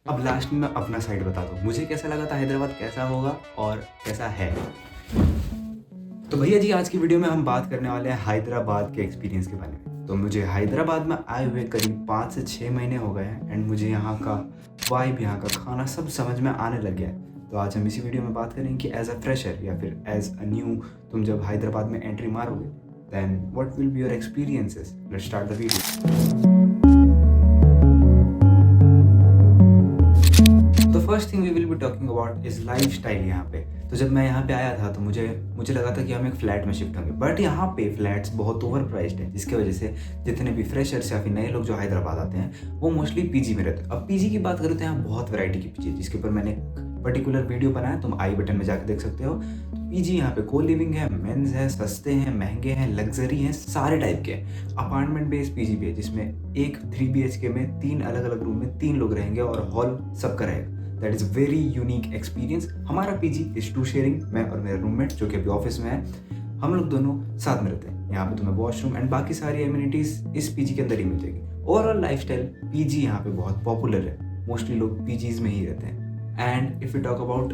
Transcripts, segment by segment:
अब लास्ट में मैं अपना साइड बता दूँ, मुझे कैसा लगा था हैदराबाद, कैसा होगा और कैसा है। तो भैया जी, आज की वीडियो में हम बात करने वाले हैं हैदराबाद के एक्सपीरियंस के बारे में। तो मुझे हैदराबाद में आए हुए करीब 5 से 6 महीने हो गए हैं एंड मुझे यहाँ का वाइब, यहाँ का खाना सब समझ में आने लग गया है। तो आज हम इसी वीडियो में बात करेंगे कि एज अ फ्रेशर या फिर एज अ न्यू तुम जब हैदराबाद में एंट्री मारोगे, then what will be your experiences. Let's start the video. तो first thing we will be talking about is lifestyle यहाँ पे। तो जब मैं यहाँ पे आया था तो मुझे लगा था कि हम एक फ्लैट में शिफ्ट होंगे, बट यहाँ पे फ्लैट्स बहुत ओवर प्राइस्ड है, जिसकी वजह से जितने भी फ्रेशर्स या फिर नए लोग जो हैदराबाद आते हैं वो मोस्टली पीजी में रहते हैं। अब पीजी की बात करें तो यहाँ बहुत वैरायटी की पीजी है, जिसके ऊपर मैंने पर्टिकुलर वीडियो बनाया, तुम आई बटन में जाकर देख सकते हो। पीजी यहाँ पे को लिविंग है, मेंस है, सस्ते हैं, महंगे हैं, लग्जरी हैं, सारे टाइप के। अपार्टमेंट बेस्ड पीजी भी है जिसमें एक 3 BHK में 3 अलग अलग रूम में 3 लोग रहेंगे और हॉल सबका रहेगा। That is very unique experience. हमारा पीजी इज 2 शेयरिंग, मैं और मेरा रूममेट जो कि अभी ऑफिस में है, हम लोग दोनों साथ में रहते हैं। यहाँ पे तुम्हें वॉशरूम एंड बाकी सारी एमिनिटीज इस पीजी के अंदर ही मिल जाएगी। ओवरऑल लाइफस्टाइल पीजी यहाँ पे बहुत पॉपुलर है, मोस्टली लोग पीजीज में ही रहते हैं। And if you talk about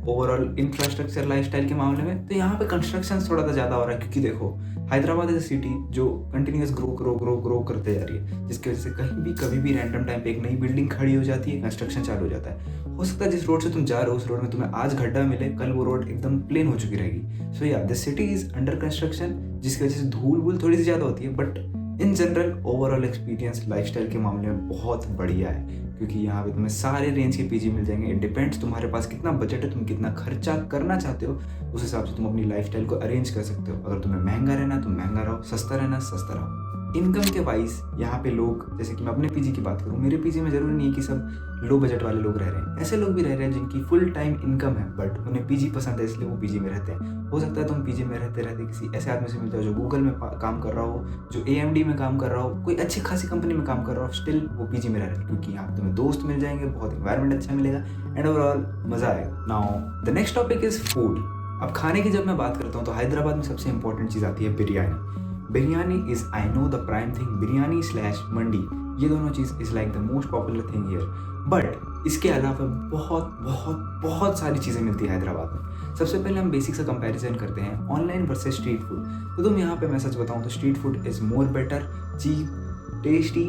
overall infrastructure lifestyle के मामले में, तो यहाँ पे कंस्ट्रक्शन थोड़ा सा ज़्यादा हो रहा है, क्योंकि देखो हैदराबाद इज अ सिटी जो कंटिन्यूस ग्रो करते जा रही है, जिसकी वजह से कहीं भी कभी भी रैंडम टाइम पे एक नई बिल्डिंग खड़ी हो जाती है, कंस्ट्रक्शन चालू हो जाता है। हो सकता है जिस रोड से तुम जा रहे हो उस रोड में तुम्हें आज गड्ढा मिले, कल वो रोड एकदम प्लेन हो चुकी रहेगी। सो या this city is under construction, जिसकी वजह से धूल वूल थोड़ी सी ज़्यादा होती है, but in general overall experience lifestyle के मामले में बहुत बढ़िया है, क्योंकि यहाँ पे तुम्हें सारे रेंज के पीजी मिल जाएंगे। इट डिपेंड्स तुम्हारे पास कितना बजट है, तुम कितना खर्चा करना चाहते हो, उस हिसाब से तुम अपनी लाइफस्टाइल को अरेंज कर सकते हो। अगर तुम्हें महंगा रहना है तो महंगा रहो, सस्ता रहना सस्ता रहो। इनकम के वाइज यहाँ पे लोग, जैसे कि मैं अपने पीजी की बात करूँ, मेरे पीजी में जरूरी नहीं है कि सब लो बजट वाले लोग रह रहे हैं, ऐसे लोग भी रह रहे हैं जिनकी फुल टाइम इनकम है बट उन्हें पीजी पसंद है, इसलिए वो पीजी में रहते हैं। हो सकता है तुम पीजी में रहते रहते किसी ऐसे आदमी से मिल जाओ जो गूगल में काम कर रहा हो, जो AMD में काम कर रहा हो, कोई अच्छी खासी कंपनी में काम कर रहा हो, स्टिल वो पीजी में रह रहे हैं, क्योंकि यहाँ पे तुम्हें दोस्त मिल जाएंगे, बहुत इन्वायरमेंट अच्छा मिलेगा एंड ओवरऑल मजा आएगा। Now the next topic is food. अब खाने की जब मैं बात करता हूँ तो हैदराबाद में सबसे इंपॉर्टेंट चीज़ आती है biryani. Biryani is I know the prime thing, biryani / mandi, ये दोनों चीज़ is like the most popular thing here. But इसके अलावा बहुत बहुत बहुत सारी चीज़ें मिलती है हैदराबाद में। सबसे पहले हम बेसिक सा कंपैरिजन करते हैं ऑनलाइन वर्सेस स्ट्रीट फूड। तो तुम यहाँ पे मैं सच बताऊँ तो street food is more better, cheap, tasty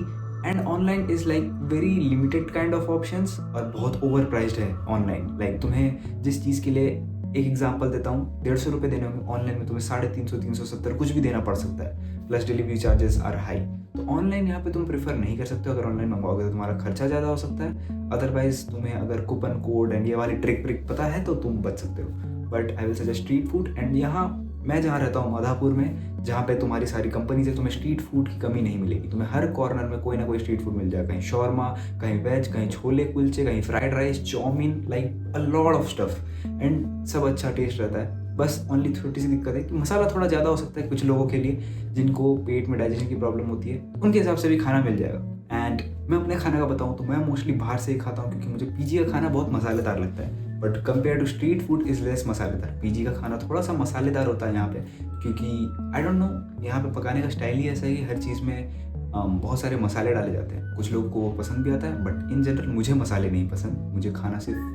and online is like very limited kind of options और बहुत ओवर प्राइस्ड है ऑनलाइन। लाइक तुम्हें जिस चीज़ के लिए, एक एग्जांपल देता हूँ, 150 रुपये देने होंगे, ऑनलाइन में तुम्हें 350, 370 कुछ भी देना पड़ सकता है, plus delivery charges are high. तो ऑनलाइन यहाँ पे तुम प्रेफर नहीं कर सकते हो। अगर ऑनलाइन मंगवाओगे तो तुम्हारा खर्चा ज़्यादा हो सकता है, अदरवाइज तुम्हें अगर कूपन कोड एंड ये वाली ट्रिक पता है तो तुम बच सकते हो। But I will suggest street food. And यहाँ मैं जहाँ रहता हूँ माधापुर में, जहाँ पे तुम्हारी सारी कंपनीज है, तुम्हें स्ट्रीट फूड की कमी नहीं मिलेगी। तुम्हें हर कॉर्नर में कोई ना कोई स्ट्रीट फूड मिल जाएगा, कहीं शॉर्मा, कहीं वेज, कहीं छोले कुलचे, कहीं fried rice, chowmein, like a lot of stuff and सब अच्छा टेस्ट रहता है। बस ओनली छोटी सी दिक्कत है कि मसाला थोड़ा ज़्यादा हो सकता है कुछ लोगों के लिए, जिनको पेट में डाइजेशन की प्रॉब्लम होती है, उनके हिसाब से भी खाना मिल जाएगा। एंड मैं अपने खाने का बताऊँ तो मैं मोस्टली बाहर से ही खाता हूँ, क्योंकि मुझे पीजी का खाना बहुत मसालेदार लगता है, but compare to street food is less मसालेदार। पीजी का खाना थोड़ा सा मसालेदार होता है यहाँ पे, क्योंकि आई डोंट नो, यहाँ पे पकाने का स्टाइल ही ऐसा है कि हर चीज़ में बहुत सारे मसाले डाले जाते हैं। कुछ लोगों को वो पसंद भी आता है, बट इन जनरल मुझे मसाले नहीं पसंद, मुझे खाना सिर्फ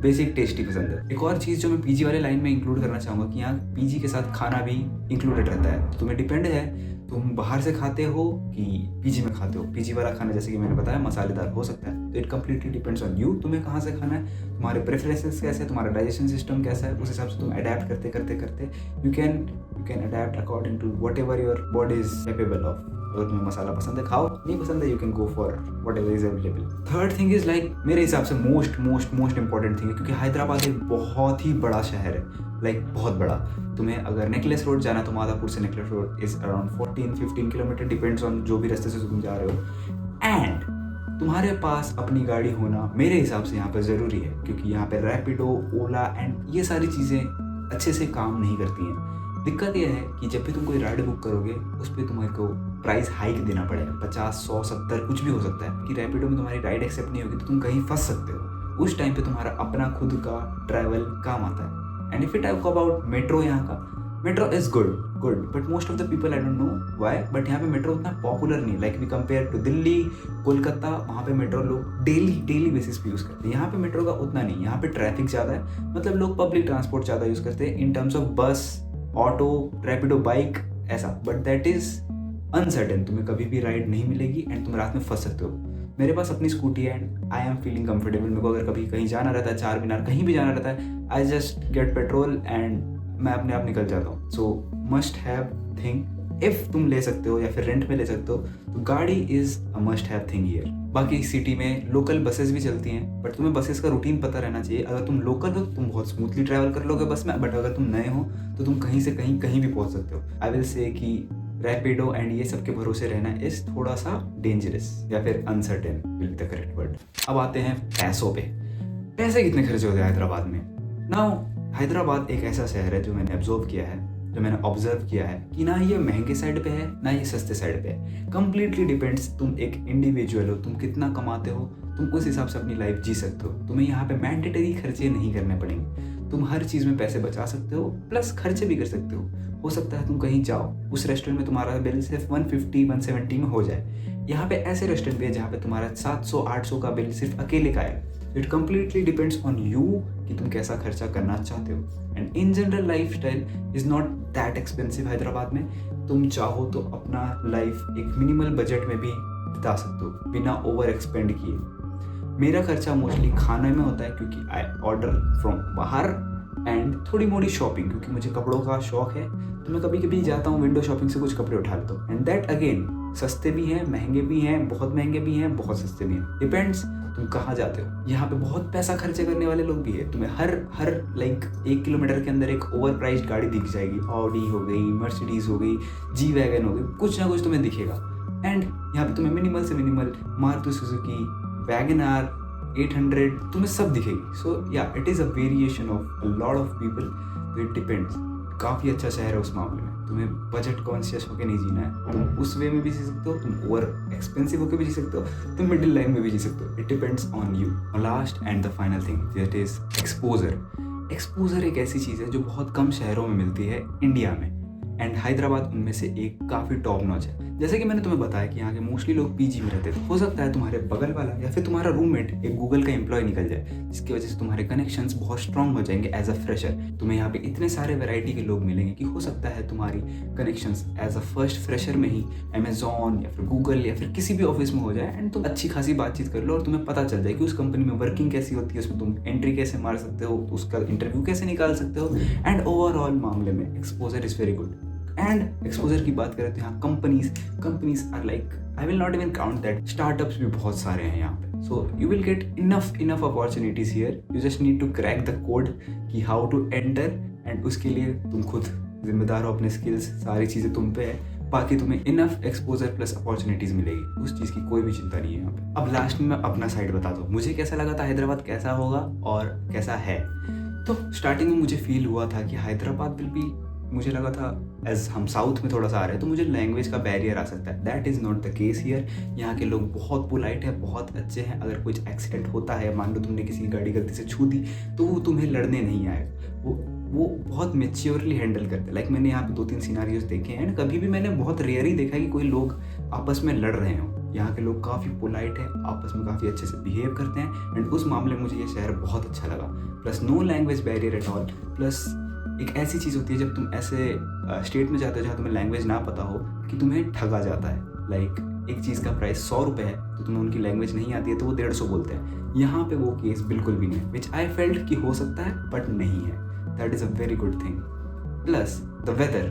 बेसिक टेस्टी पसंद है। एक और चीज़ जो मैं पीजी वाले लाइन में इंक्लूड करना चाहूँगा कि यहाँ पीजी के साथ खाना भी इंक्लूडेड रहता है। तुम्हें डिपेंड है तुम बाहर से खाते हो कि पीजी में खाते हो। पीजी वाला खाना जैसे कि मैंने बताया मसालेदार हो सकता है, तो it completely depends on you, तुम्हें कहाँ से खाना है, तुम्हारे प्रेफरेंसेस कैसे है, तुम्हारा डाइजेशन सिस्टम कैसा है, उस हिसाब से तुम अडेप्ट करते you can adapt according to whatever your body is capable of. अगर तुम्हें मसाला पसंद है खाओ, नहीं पसंद है you can go for whatever is available. Third thing is like मेरे हिसाब से मोस्ट इंपॉर्टेंट थिंग है, क्योंकि हैदराबाद एक बहुत ही बड़ा शहर है, लाइक बहुत बड़ा। तुम्हें अगर नेकलेस रोड जाना तो माधापुर से necklace road is around 14-15 kilometre, depends on जो भी रास्ते से तुम जा रहे हो। एंड तुम्हारे पास अपनी गाड़ी होना मेरे हिसाब से यहाँ पर ज़रूरी है, क्योंकि यहाँ पे रैपिडो, ओला एंड ये सारी चीज़ें अच्छे से काम नहीं करती हैं। दिक्कत यह है कि जब भी तुम कोई राइड बुक करोगे उस पर तुम्हारे प्राइस हाइक देना पड़ेगा, 50, 100, 70 कुछ भी हो सकता है, कि रैपिडो में तुम्हारी राइड एक्सेप्ट नहीं होगी तो तुम कहीं फंस सकते हो। उस टाइम पे तुम्हारा अपना खुद का ट्रैवल काम आता है। And if you talk about metro यहाँ का, metro is good good, but most of the people I don't know why, but यहाँ पे मेट्रो उतना पॉपुलर नहीं, like we compare to Delhi, Kolkata, वहाँ पे मेट्रो लोग डेली बेसिस पे यूज़ करते हैं। यहाँ पे मेट्रो का उतना नहीं, यहाँ पे ट्रैफिक ज़्यादा है, मतलब लोग पब्लिक ट्रांसपोर्ट ज़्यादा यूज़ करते हैं इन टर्म्स ऑफ बस, ऑटो, रैपिडो, बाइक, ऐसा। बट दैट इज़ अनसर्टेन, तुम्हें कभी भी राइड नहीं मिलेगी एंड तुम रात में फंस सकते हो। मेरे पास अपनी स्कूटी है and I am feeling comfortable. मेरे को अगर कभी कहीं जाना रहता है, चार मीनार, कहीं भी जाना रहता है, I just get petrol and मैं अपने आप निकल जाता हूँ। सो मस्ट हैव थिंग, इफ तुम ले सकते हो या फिर रेंट में ले सकते हो तो गाड़ी is a must have thing here. बाकी सिटी में लोकल बसेस भी चलती हैं, बट तुम्हें बसेस का रूटीन पता रहना चाहिए। अगर तुम लोकल हो तो तुम बहुत स्मूथली ट्रैवल कर लोगे बस में, बट अगर तुम नए हो तो तुम कहीं से कहीं भी पहुंच सकते हो। आई विल से कि रैपिडो एंड ये सब के भरोसे रहना इस थोड़ा सा डेंजरस या फिर uncertain will be the correct word. अब आते हैं पैसों पे। पैसे कितने खर्च होते हैं हैदराबाद में? नाउ हैदराबाद एक ऐसा शहर है जो मैंने ऑब्जर्व किया है कि ना ये महंगे साइड पे है ना ये सस्ते साइड पे है। कंप्लीटली डिपेंड्स, तुम एक इंडिविजुअल हो, तुम कितना कमाते हो, तुम उस हिसाब से अपनी लाइफ जी सकते हो। तुम्हें यहाँ पे मैंडेटरी खर्चे नहीं करने पड़ेंगे, तुम हर चीज़ में पैसे बचा सकते हो, प्लस खर्चे भी कर सकते हो सकता है तुम कहीं जाओ, उस रेस्टोरेंट में तुम्हारा बिल सिर्फ 150-170 में हो जाए। यहाँ पे ऐसे रेस्टोरेंट भी है जहाँ पे तुम्हारा 700-800 का बिल सिर्फ अकेले का है। It completely depends on you कि तुम कैसा खर्चा करना चाहते हो। And in general life style is not that expensive Hyderabad में। तुम चाहो तो अपना लाइफ एक मिनिमल बजट में भी बिता सकते हो बिना ओवर एक्सपेंड किए। मेरा खर्चा मोस्टली खाने में होता है क्योंकि आई ऑर्डर फ्रॉम बाहर एंड थोड़ी मोड़ी शॉपिंग, क्योंकि मुझे कपड़ों का शौक है तो मैं कभी कभी जाता हूँ विंडो शॉपिंग से कुछ कपड़े उठा लेता हूँ। एंड दैट अगेन सस्ते भी हैं, महंगे भी हैं, बहुत महंगे भी हैं, बहुत सस्ते भी हैं, डिपेंड्स तुम कहाँ जाते हो। यहाँ पे बहुत पैसा खर्चे करने वाले लोग भी है, तुम्हें हर लाइक 1 किलोमीटर के अंदर एक ओवर प्राइस्ड गाड़ी दिख जाएगी। ऑडी हो गई, मर्सिडीज हो गई, जी वैगन हो गई, कुछ ना कुछ तुम्हें दिखेगा। एंड यहाँ पे तुम्हें मिनिमल से मिनिमल मारुति सुजुकी, वैगन-आर 800 तुम्हें सब दिखेगी। सो या it is a variation of a lot of people, तो इट डिपेंड्स। काफ़ी अच्छा शहर है उस मामले में, तुम्हें बजट कॉन्शियस होकर नहीं जीना है। तुम उस वे में भी जी सकते हो, तुम ओवर एक्सपेंसिव होकर भी जी सकते हो, तुम मिडिल लाइन में भी जी सकते हो। It depends on you. Last and the final thing that is exposure. Exposure एक ऐसी चीज़ है जो बहुत कम शहरों में मिलती है इंडिया में, एंड हैदराबाद उनमें से एक काफ़ी टॉप नॉच है। जैसे कि मैंने तुम्हें बताया कि यहाँ के मोस्टली लोग पीजी में रहते हैं। हो सकता है तुम्हारे बगल वाला या फिर तुम्हारा रूममेट एक गूगल का एम्प्लॉय निकल जाए, जिसकी वजह से तुम्हारे कनेक्शंस बहुत स्ट्रांग हो जाएंगे एज अ फ्रेशर। तुम्हें यहाँ पे इतने सारे वैरायटी के लोग मिलेंगे कि हो सकता है तुम्हारी connections as a first fresher में ही अमेजॉन या फिर गूगल या फिर किसी भी ऑफिस में हो जाए एंड तुम अच्छी खासी बातचीत कर लो और तुम्हें पता चल जाए कि उस कंपनी में वर्किंग कैसी होती है, उसमें तुम एंट्री कैसे मार सकते हो, उसका इंटरव्यू कैसे निकाल सकते हो। एंड ओवरऑल मामले में exposure is very good. And exposure की बात करें तो यहाँ companies are like, I will not even count that, startups भी बहुत सारे हैं यहाँ पे। So you will get enough opportunities here. You just need to crack the code कि हाउ टू एंटर, एंड उसके लिए तुम खुद जिम्मेदार हो, अपने स्किल्स सारी चीज़ें तुम पे है। बाकी तुम्हें इनफ एक्सपोजर प्लस अपॉर्चुनिटीज मिलेगी, उस चीज़ की कोई भी चिंता नहीं है यहाँ पे। अब लास्ट में मैं अपना साइड बता दूँ, मुझे कैसा लगा था हैदराबाद कैसा होगा और कैसा है। तो स्टार्टिंग में मुझे फील हुआ था कि हैदराबाद विल बी, मुझे लगा था एज हम साउथ में थोड़ा सा आ रहे हैं तो मुझे लैंग्वेज का बैरियर आ सकता है। That is not the case here. यहाँ के लोग बहुत पोलाइट है, बहुत अच्छे हैं। अगर कुछ एक्सीडेंट होता है, मान लो तुमने किसी की गाड़ी गलती से छू दी, तो वो तुम्हें लड़ने नहीं आएगा, वो बहुत मेच्योरली हैंडल करते हैं। लाइक मैंने यहाँ पे 2-3 सिनारियोज देखे हैं, कभी भी मैंने बहुत रेयर ही देखा है कि कोई लोग आपस में लड़ रहे हो। यहाँ के लोग काफ़ी पोलाइट है, आपस में काफ़ी अच्छे से बिहेव करते हैं, एंड उस मामले में मुझे ये शहर बहुत अच्छा लगा। Plus no language barrier at all. Plus एक ऐसी चीज़ होती है जब तुम ऐसे स्टेट में जाते हो जहाँ तुम्हें लैंग्वेज ना पता हो कि तुम्हें ठगा जाता है। लाइक एक चीज़ का प्राइस 100 रुपये है तो तुम्हें उनकी लैंग्वेज नहीं आती है तो वो 150 बोलते हैं। यहाँ पे वो केस बिल्कुल भी नहीं है, विच आई फेल्ट कि हो सकता है बट नहीं है। That is a very good thing. Plus the weather,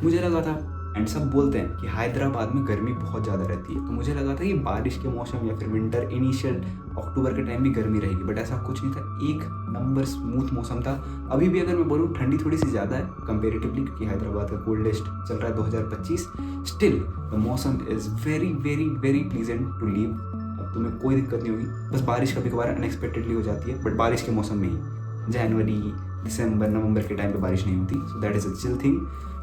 मुझे लगा था, एंड सब बोलते हैं कि हैदराबाद में गर्मी बहुत ज़्यादा रहती है, तो मुझे लगा था कि बारिश के मौसम या फिर विंटर इनिशियल अक्टूबर के टाइम भी गर्मी रहेगी, बट ऐसा कुछ नहीं था। एक नंबर स्मूथ मौसम था। अभी भी अगर मैं बोलूँ ठंडी थोड़ी सी ज़्यादा है कंपेरेटिवली, क्योंकि हैदराबाद का कोल्डेस्ट चल रहा है 2025, स्टिल द मौसम is very very very pleasant to live. अब तुम्हें कोई दिक्कत नहीं होगी, बस बारिश कभी कभार अनएक्सपेक्टेडली हो जाती है, बट बारिश के मौसम में ही, जनवरी, दिसंबर, नवंबर के टाइम पे बारिश नहीं होती। So that is a chill thing,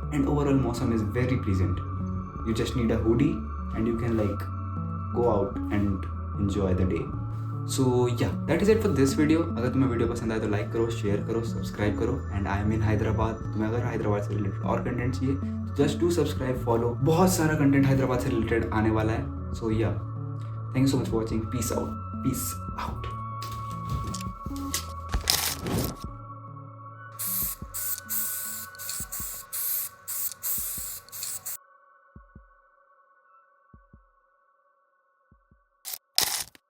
and overall मौसम is very pleasant. You just need a hoodie and you can like go out and enjoy the day. सो या that is it for this video. अगर तुम्हें video पसंद आए तो like करो, share करो, subscribe करो। एंड आई एम इन हैदराबाद। तुम्हें अगर हैदराबाद से रिलेटेड और कंटेंट चाहिए तो जस्ट डू सब्सक्राइब, फॉलो। बहुत सारा कंटेंट हैदराबाद से रिलेटेड आने वाला है। सो या thank you so much for watching. Peace out.